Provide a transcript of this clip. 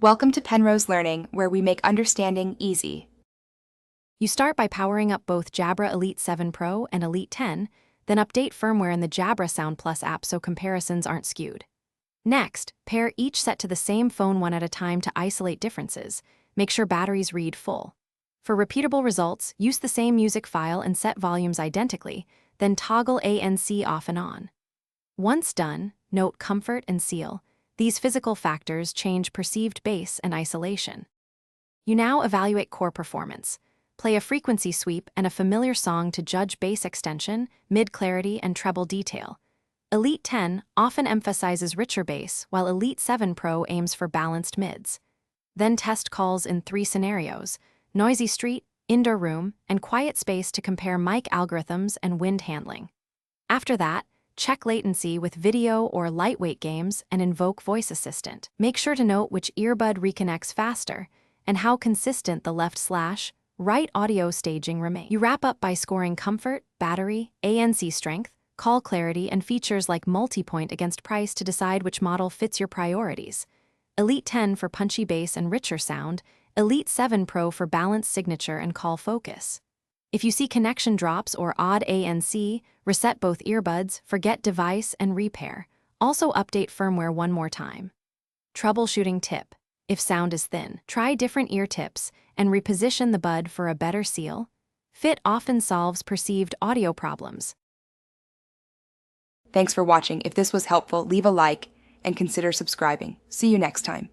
Welcome to Penrose Learning, where we make understanding easy. You start by powering up both Jabra Elite 7 Pro and Elite 10, then update firmware in the Jabra Sound Plus app so comparisons aren't skewed. Next, pair each set to the same phone one at a time to isolate differences. Make sure batteries read full. For repeatable results, use the same music file and set volumes identically, then toggle ANC off and on. Once done, note comfort and seal. These physical factors change perceived bass and isolation. You now evaluate core performance. Play a frequency sweep and a familiar song to judge bass extension, mid-clarity, and treble detail. Elite 10 often emphasizes richer bass, while Elite 7 Pro aims for balanced mids. Then test calls in 3 scenarios: noisy street, indoor room, and quiet space to compare mic algorithms and wind handling. After that, check latency with video or lightweight games and invoke voice assistant. Make sure to note which earbud reconnects faster and how consistent the left/right audio staging remains. You wrap up by scoring comfort, battery, ANC strength, call clarity, and features like multi-point against price to decide which model fits your priorities. Elite 10 for punchy bass and richer sound, Elite 7 Pro for balanced signature and call focus. If you see connection drops or odd ANC, reset both earbuds, forget device, and repair. Also update firmware one more time. Troubleshooting tip: if sound is thin, try different ear tips and reposition the bud for a better seal. Fit often solves perceived audio problems. Thanks for watching. If this was helpful, leave a like and consider subscribing. See you next time.